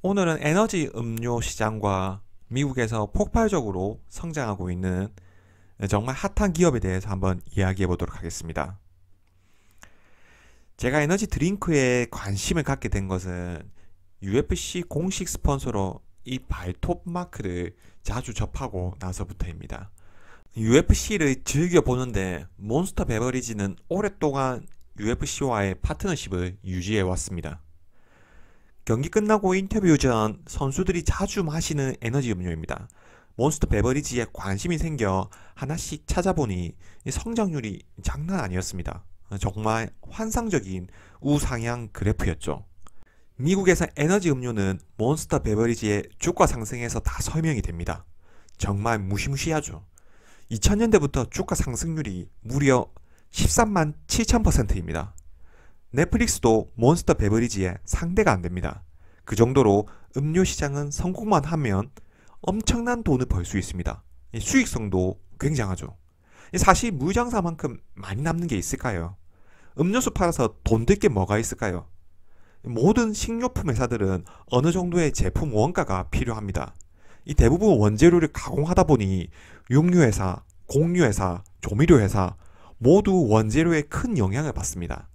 오늘은 에너지 음료 시장과 미국에서 폭발적으로 성장하고 있는 정말 핫한 기업에 대해서 한번 이야기해 보도록 하겠습니다. 제가 에너지 드링크에 관심을 갖게 된 것은 UFC 공식 스폰서로 이 발톱 마크를 자주 접하고 나서부터입니다. UFC를 즐겨 보는데 몬스터 베버리지는 오랫동안 UFC와의 파트너십을 유지해 왔습니다. 경기 끝나고 인터뷰 전 선수들이 자주 마시는 에너지 음료입니다. 몬스터 베버리지에 관심이 생겨 하나씩 찾아보니 성장률이 장난 아니었습니다. 정말 환상적인 우상향 그래프였죠. 미국에서 에너지 음료는 몬스터 베버리지의 주가 상승에서 다 설명이 됩니다. 정말 무시무시하죠. 2000년대부터 주가 상승률이 무려 13만 7천%입니다. 넷플릭스도 몬스터 베버리지의 상대가 안 됩니다. 그 정도로 음료 시장은 성공만 하면 엄청난 돈을 벌 수 있습니다. 수익성도 굉장하죠. 사실 무장사만큼 많이 남는 게 있을까요? 음료수 팔아서 돈 될 게 뭐가 있을까요? 모든 식료품 회사들은 어느 정도의 제품 원가가 필요합니다. 이 대부분 원재료를 가공하다 보니 육류회사, 공유회사, 조미료회사 모두 원재료에 큰 영향을 받습니다.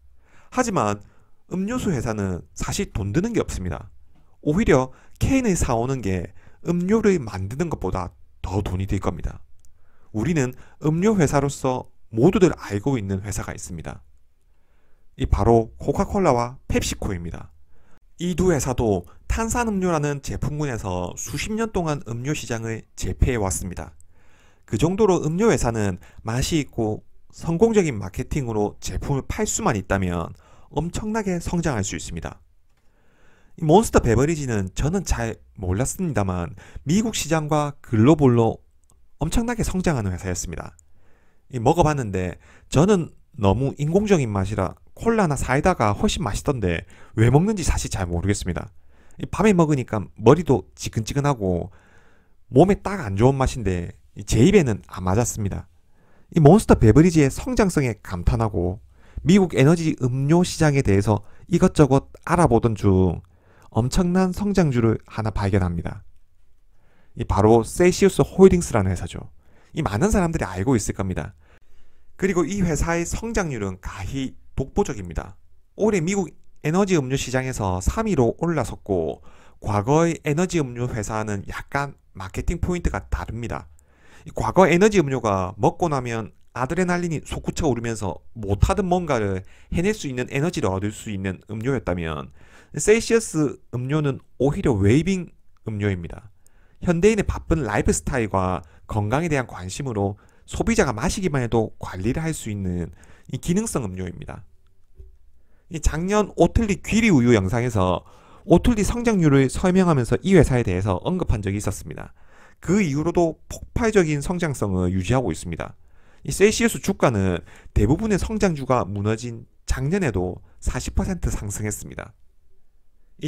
하지만 음료수 회사는 사실 돈 드는 게 없습니다. 오히려 캔을 사오는 게 음료를 만드는 것보다 더 돈이 들 겁니다. 우리는 음료 회사로서 모두들 알고 있는 회사가 있습니다. 이 바로 코카콜라와 펩시코입니다. 이 두 회사도 탄산음료라는 제품군에서 수십 년 동안 음료 시장을 제패해 왔습니다. 그 정도로 음료 회사는 맛이 있고 성공적인 마케팅으로 제품을 팔 수만 있다면 엄청나게 성장할 수 있습니다. 몬스터 베버리지는 저는 잘 몰랐습니다만 미국 시장과 글로벌로 엄청나게 성장하는 회사였습니다. 먹어봤는데 저는 너무 인공적인 맛이라 콜라나 사이다가 훨씬 맛있던데 왜 먹는지 사실 잘 모르겠습니다. 밤에 먹으니까 머리도 지근지근하고 몸에 딱 안 좋은 맛인데 제 입에는 안 맞았습니다. 이 몬스터 베버리지의 성장성에 감탄하고 미국 에너지 음료 시장에 대해서 이것저것 알아보던 중 엄청난 성장주를 하나 발견합니다. 이 바로 셀시우스 홀딩스라는 회사죠. 이 많은 사람들이 알고 있을 겁니다. 그리고 이 회사의 성장률은 가히 독보적입니다. 올해 미국 에너지 음료 시장에서 3위로 올라섰고 과거의 에너지 음료 회사는 약간 마케팅 포인트가 다릅니다. 과거 에너지 음료가 먹고 나면 아드레날린이 솟구쳐 오르면서 못하던 뭔가를 해낼 수 있는 에너지를 얻을 수 있는 음료였다면 셀시어스 음료는 오히려 웨이빙 음료입니다. 현대인의 바쁜 라이프 스타일과 건강에 대한 관심으로 소비자가 마시기만 해도 관리를 할 수 있는 이 기능성 음료입니다. 작년 오틀리 귀리 우유 영상에서 오틀리 성장률을 설명하면서 이 회사에 대해서 언급한 적이 있었습니다. 그 이후로도 폭발적인 성장성을 유지하고 있습니다. 이 셀시우스 주가는 대부분의 성장주가 무너진 작년에도 40% 상승했습니다.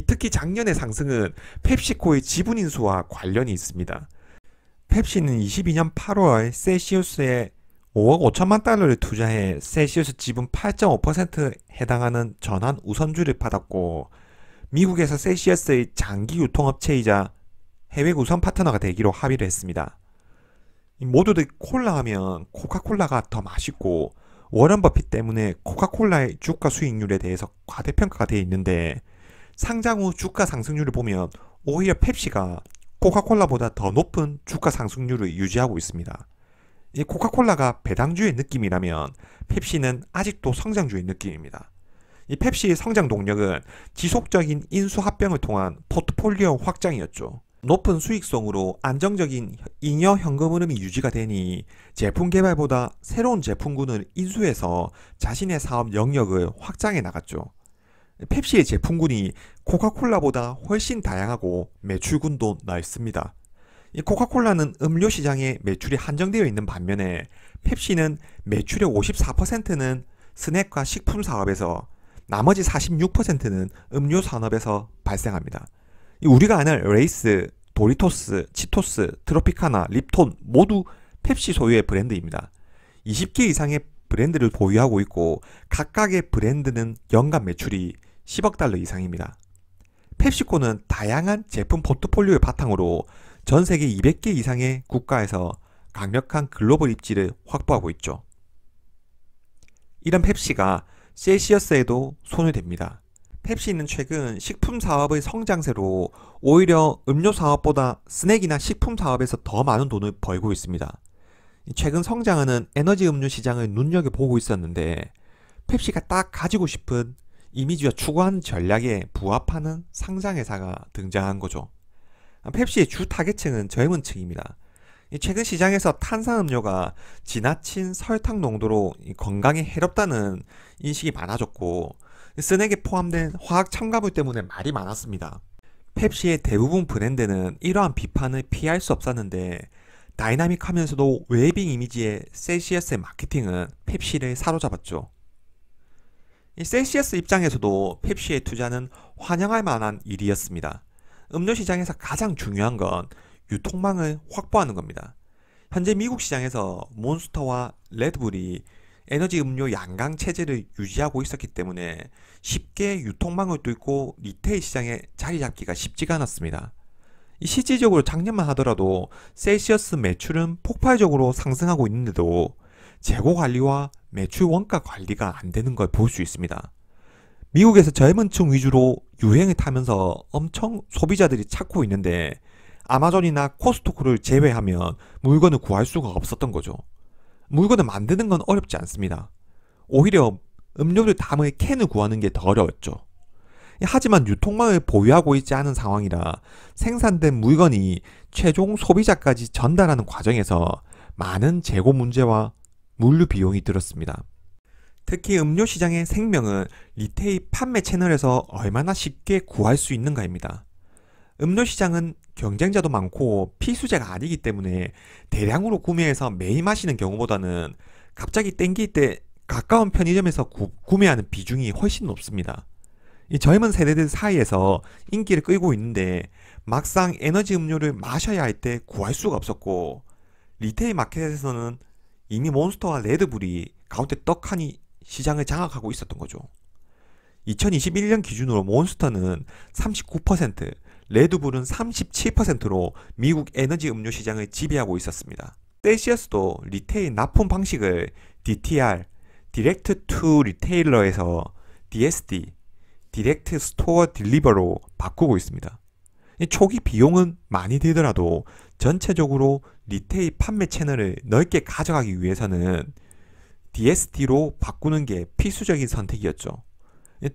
특히 작년의 상승은 펩시코의 지분 인수와 관련이 있습니다. 펩시는 22년 8월 셀시우스에 5억 5천만 달러를 투자해 셀시우스 지분 8.5%에 해당하는 전환 우선주를 받았고 미국에서 셀시우스의 장기 유통업체이자 해외 우선 파트너가 되기로 합의를 했습니다. 모두들 콜라 하면 코카콜라가 더 맛있고 워런 버핏 때문에 코카콜라의 주가 수익률에 대해서 과대평가가 되어 있는데 상장 후 주가 상승률을 보면 오히려 펩시가 코카콜라보다 더 높은 주가 상승률을 유지하고 있습니다. 이 코카콜라가 배당주의 느낌이라면 펩시는 아직도 성장주의 느낌입니다. 이 펩시의 성장 동력은 지속적인 인수 합병을 통한 포트폴리오 확장이었죠. 높은 수익성으로 안정적인 잉여 현금 흐름이 유지가 되니 제품 개발보다 새로운 제품군을 인수해서 자신의 사업 영역을 확장해 나갔죠. 펩시의 제품군이 코카콜라보다 훨씬 다양하고 매출군도 넓습니다. 이 코카콜라는 음료 시장에 매출이 한정되어 있는 반면에 펩시는 매출의 54%는 스낵과 식품 사업에서 나머지 46%는 음료 산업에서 발생합니다. 우리가 아는 레이스, 도리토스, 치토스, 트로피카나, 립톤 모두 펩시 소유의 브랜드입니다. 20개 이상의 브랜드를 보유하고 있고 각각의 브랜드는 연간 매출이 10억 달러 이상입니다. 펩시코는 다양한 제품 포트폴리오의 바탕으로 전 세계 200개 이상의 국가에서 강력한 글로벌 입지를 확보하고 있죠. 이런 펩시가 셀시어스에도 손을 댑니다. 펩시는 최근 식품 사업의 성장세로 오히려 음료 사업보다 스낵이나 식품 사업에서 더 많은 돈을 벌고 있습니다. 최근 성장하는 에너지 음료 시장을 눈여겨보고 있었는데 펩시가 딱 가지고 싶은 이미지와 추구하는 전략에 부합하는 상장회사가 등장한 거죠. 펩시의 주 타겟층은 젊은 층입니다. 최근 시장에서 탄산음료가 지나친 설탕 농도로 건강에 해롭다는 인식이 많아졌고 스낵에 포함된 화학 첨가물 때문에 말이 많았습니다. 펩시의 대부분 브랜드는 이러한 비판을 피할 수 없었는데 다이나믹하면서도 웰빙 이미지의 셀시어스의 마케팅은 펩시를 사로잡았죠. 이 셀시어스 입장에서도 펩시의 투자는 환영할 만한 일이었습니다. 음료 시장에서 가장 중요한 건 유통망을 확보하는 겁니다. 현재 미국 시장에서 몬스터와 레드불이 에너지 음료 양강 체제를 유지하고 있었기 때문에 쉽게 유통망을 뚫고 리테일 시장에 자리 잡기가 쉽지가 않았습니다. 실질적으로 작년만 하더라도 셀시어스 매출은 폭발적으로 상승하고 있는데도 재고 관리와 매출 원가 관리가 안 되는 걸 볼 수 있습니다. 미국에서 젊은 층 위주로 유행을 타면서 엄청 소비자들이 찾고 있는데 아마존이나 코스트코를 제외하면 물건을 구할 수가 없었던 거죠. 물건을 만드는 건 어렵지 않습니다. 오히려 음료를 담을 캔을 구하는 게 더 어려웠죠. 하지만 유통망을 보유하고 있지 않은 상황이라 생산된 물건이 최종 소비자까지 전달하는 과정에서 많은 재고 문제와 물류 비용이 들었습니다. 특히 음료 시장의 생명은 리테일 판매 채널에서 얼마나 쉽게 구할 수 있는가입니다. 음료 시장은 경쟁자도 많고 필수제가 아니기 때문에 대량으로 구매해서 매일 마시는 경우보다는 갑자기 땡길 때 가까운 편의점에서 구매하는 비중이 훨씬 높습니다. 이 젊은 세대들 사이에서 인기를 끌고 있는데 막상 에너지 음료를 마셔야 할 때 구할 수가 없었고 리테일 마켓에서는 이미 몬스터와 레드불이 가운데 떡하니 시장을 장악하고 있었던 거죠. 2021년 기준으로 몬스터는 39%, 레드불은 37%로 미국 에너지 음료 시장을 지배하고 있었습니다. 셀시어스도 리테일 납품 방식을 DTR, 디렉트 투 리테일러에서 DSD, 디렉트 스토어 딜리버로 바꾸고 있습니다. 초기 비용은 많이 들더라도 전체적으로 리테일 판매 채널을 넓게 가져가기 위해서는 DSD로 바꾸는 게 필수적인 선택이었죠.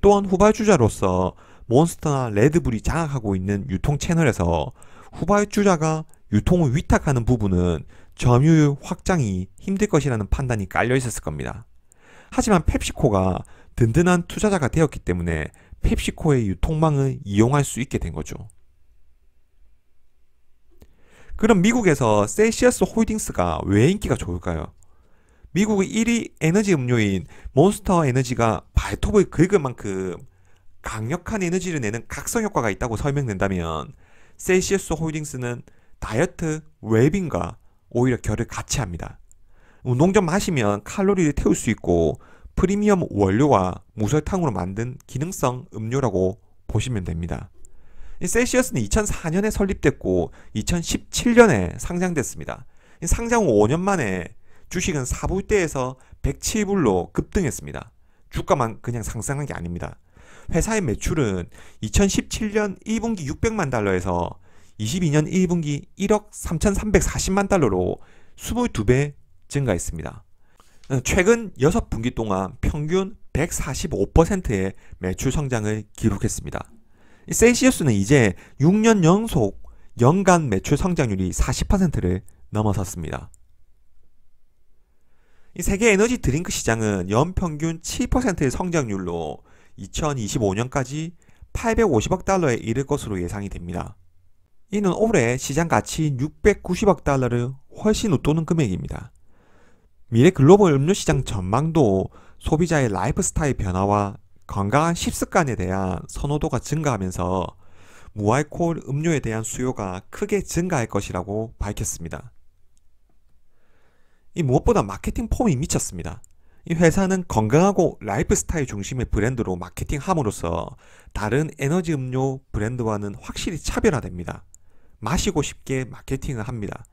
또한 후발주자로서 몬스터나 레드불이 장악하고 있는 유통 채널에서 후발주자가 유통을 위탁하는 부분은 점유율 확장이 힘들 것이라는 판단이 깔려 있었을 겁니다. 하지만 펩시코가 든든한 투자자가 되었기 때문에 펩시코의 유통망을 이용할 수 있게 된 거죠. 그럼 미국에서 셀시어스 홀딩스가 왜 인기가 좋을까요? 미국의 1위 에너지 음료인 몬스터 에너지가 발톱을 긁을 만큼 강력한 에너지를 내는 각성 효과가 있다고 설명된다면 셀시어스 홀딩스는 다이어트, 웰빙과 오히려 결을 같이 합니다. 운동 전 마시면 칼로리를 태울 수 있고 프리미엄 원료와 무설탕으로 만든 기능성 음료라고 보시면 됩니다. 셀시어스는 2004년에 설립됐고 2017년에 상장됐습니다. 상장 후 5년 만에 주식은 4불대에서 107불로 급등했습니다. 주가만 그냥 상승한 게 아닙니다. 회사의 매출은 2017년 1분기 600만 달러에서 22년 1분기 1억 3,340만 달러로 22배 증가했습니다. 최근 6분기 동안 평균 145%의 매출 성장을 기록했습니다. 셀시어스는 이제 6년 연속 연간 매출 성장률이 40%를 넘어섰습니다. 이 세계 에너지 드링크 시장은 연평균 7%의 성장률로 2025년까지 850억 달러에 이를 것으로 예상이 됩니다. 이는 올해 시장 가치 690억 달러를 훨씬 웃도는 금액입니다. 미래 글로벌 음료 시장 전망도 소비자의 라이프 스타일 변화와 건강한 식습관에 대한 선호도가 증가하면서 무알코올 음료에 대한 수요가 크게 증가할 것이라고 밝혔습니다. 이 무엇보다 마케팅 폼이 미쳤습니다. 이 회사는 건강하고 라이프 스타일 중심의 브랜드로 마케팅함으로써 다른 에너지 음료 브랜드와는 확실히 차별화됩니다. 마시고 싶게 마케팅을 합니다.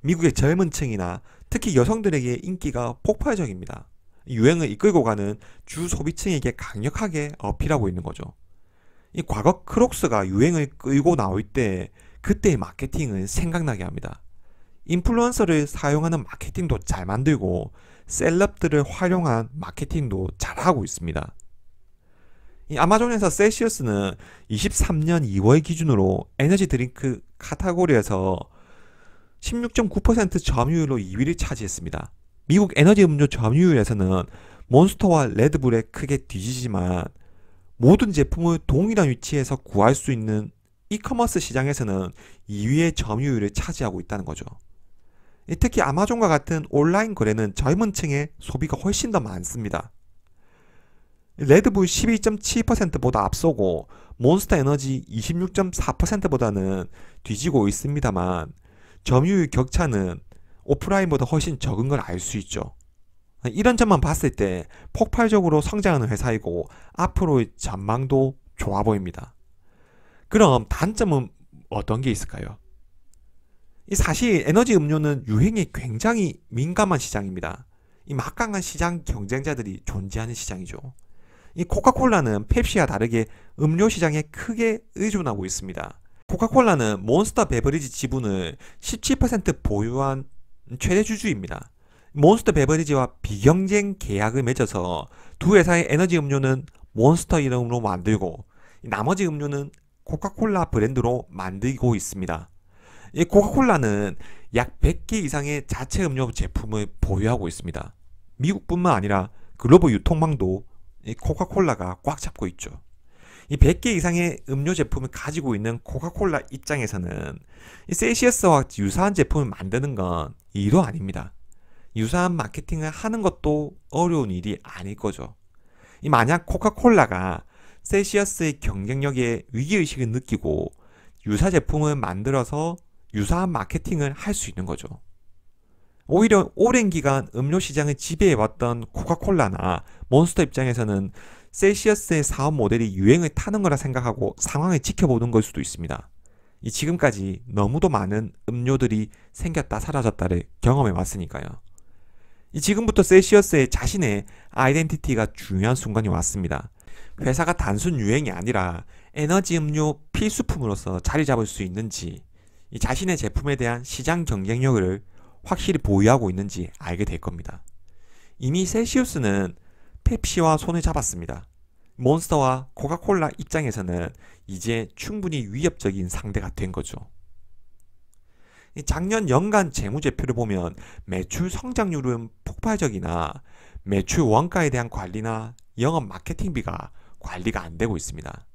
미국의 젊은 층이나 특히 여성들에게 인기가 폭발적입니다. 유행을 이끌고 가는 주 소비층에게 강력하게 어필하고 있는 거죠. 이 과거 크록스가 유행을 끌고 나올 때 그때의 마케팅을 생각나게 합니다. 인플루언서를 사용하는 마케팅도 잘 만들고 셀럽들을 활용한 마케팅도 잘하고 있습니다. 이 아마존에서 셀시어스는 23년 2월 기준으로 에너지 드링크 카테고리에서 16.9% 점유율로 2위를 차지했습니다. 미국 에너지 음료 점유율에서는 몬스터와 레드불에 크게 뒤지지만 모든 제품을 동일한 위치에서 구할 수 있는 이커머스 시장에서는 2위의 점유율을 차지하고 있다는 거죠. 특히 아마존과 같은 온라인 거래는 젊은 층의 소비가 훨씬 더 많습니다. 레드불 12.7%보다 앞서고 몬스터 에너지 26.4%보다는 뒤지고 있습니다만 점유율 격차는 오프라인보다 훨씬 적은 걸 알 수 있죠. 이런 점만 봤을 때 폭발적으로 성장하는 회사이고 앞으로의 전망도 좋아 보입니다. 그럼 단점은 어떤 게 있을까요? 사실 에너지 음료는 유행에 굉장히 민감한 시장입니다. 이 막강한 시장 경쟁자들이 존재하는 시장이죠. 이 코카콜라는 펩시와 다르게 음료 시장에 크게 의존하고 있습니다. 코카콜라는 몬스터 베버리지 지분을 17% 보유한 최대 주주입니다. 몬스터 베버리지와 비경쟁 계약을 맺어서 두 회사의 에너지 음료는 몬스터 이름으로 만들고 나머지 음료는 코카콜라 브랜드로 만들고 있습니다. 이 코카콜라는 약 100개 이상의 자체 음료 제품을 보유하고 있습니다. 미국뿐만 아니라 글로벌 유통망도 이 코카콜라가 꽉 잡고 있죠. 이 100개 이상의 음료 제품을 가지고 있는 코카콜라 입장에서는 이 셀시어스와 유사한 제품을 만드는 건 일도 아닙니다. 유사한 마케팅을 하는 것도 어려운 일이 아닐 거죠. 이 만약 코카콜라가 셀시어스의 경쟁력에 위기의식을 느끼고 유사 제품을 만들어서 유사한 마케팅을 할 수 있는 거죠. 오히려 오랜 기간 음료 시장을 지배해왔던 코카콜라나 몬스터 입장에서는 셀시어스의 사업 모델이 유행을 타는 거라 생각하고 상황을 지켜보는 걸 수도 있습니다. 지금까지 너무도 많은 음료들이 생겼다 사라졌다를 경험해 왔으니까요. 지금부터 셀시어스의 자신의 아이덴티티가 중요한 순간이 왔습니다. 회사가 단순 유행이 아니라 에너지 음료 필수품으로서 자리 잡을 수 있는지, 자신의 제품에 대한 시장 경쟁력을 확실히 보유하고 있는지 알게 될 겁니다. 이미 셀시우스는 펩시와 손을 잡았습니다. 몬스터와 코카콜라 입장에서는 이제 충분히 위협적인 상대가 된 거죠. 작년 연간 재무제표를 보면 매출 성장률은 폭발적이나 매출 원가에 대한 관리나 영업 마케팅비가 관리가 안 되고 있습니다.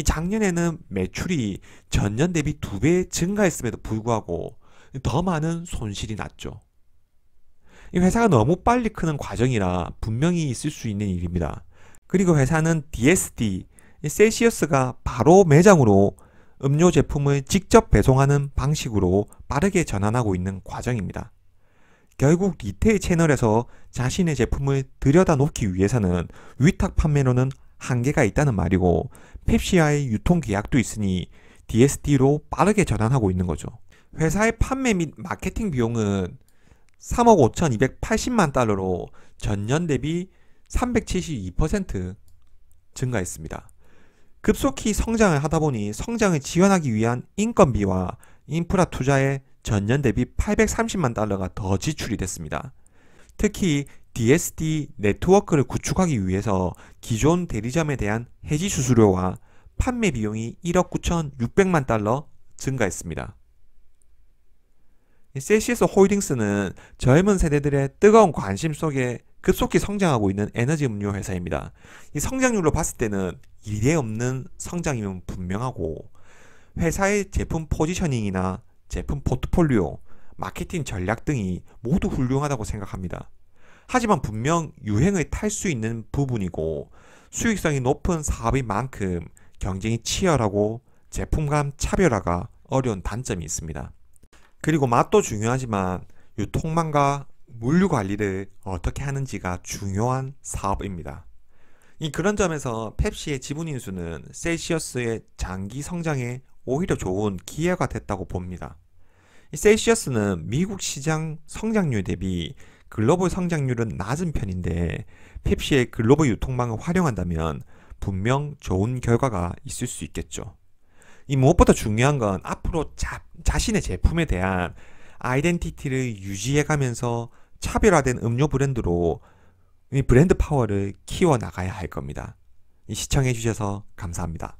작년에는 매출이 전년 대비 2배 증가했음에도 불구하고 더 많은 손실이 났죠. 이 회사가 너무 빨리 크는 과정이라 분명히 있을 수 있는 일입니다. 그리고 회사는 DSD, 셀시어스가 바로 매장으로 음료 제품을 직접 배송하는 방식으로 빠르게 전환하고 있는 과정입니다. 결국 리테일 채널에서 자신의 제품을 들여다 놓기 위해서는 위탁 판매로는 한계가 있다는 말이고 펩시와의 유통 계약도 있으니 DSD로 빠르게 전환하고 있는 거죠. 회사의 판매 및 마케팅 비용은 3억 5,280만 달러로 전년 대비 372% 증가했습니다. 급속히 성장을 하다 보니 성장을 지원하기 위한 인건비와 인프라 투자에 전년 대비 830만 달러가 더 지출이 됐습니다. 특히 DSD 네트워크를 구축하기 위해서 기존 대리점에 대한 해지 수수료와 판매 비용이 1억 9,600만 달러 증가했습니다. 셀시어스 홀딩스는 젊은 세대들의 뜨거운 관심 속에 급속히 성장하고 있는 에너지 음료 회사입니다. 이 성장률로 봤을 때는 이례 없는 성장이면 분명하고 회사의 제품 포지셔닝이나 제품 포트폴리오, 마케팅 전략 등이 모두 훌륭하다고 생각합니다. 하지만 분명 유행을 탈 수 있는 부분이고 수익성이 높은 사업인 만큼 경쟁이 치열하고 제품 간 차별화가 어려운 단점이 있습니다. 그리고 맛도 중요하지만 유통망과 물류 관리를 어떻게 하는지가 중요한 사업입니다. 그런 점에서 펩시의 지분 인수는 셀시어스의 장기 성장에 오히려 좋은 기회가 됐다고 봅니다. 이 셀시어스는 미국 시장 성장률 대비 글로벌 성장률은 낮은 편인데 펩시의 글로벌 유통망을 활용한다면 분명 좋은 결과가 있을 수 있겠죠. 이 무엇보다 중요한 건 앞으로 자신의 제품에 대한 아이덴티티를 유지해가면서 차별화된 음료 브랜드로 이 브랜드 파워를 키워 나가야 할 겁니다. 시청해 주셔서 감사합니다.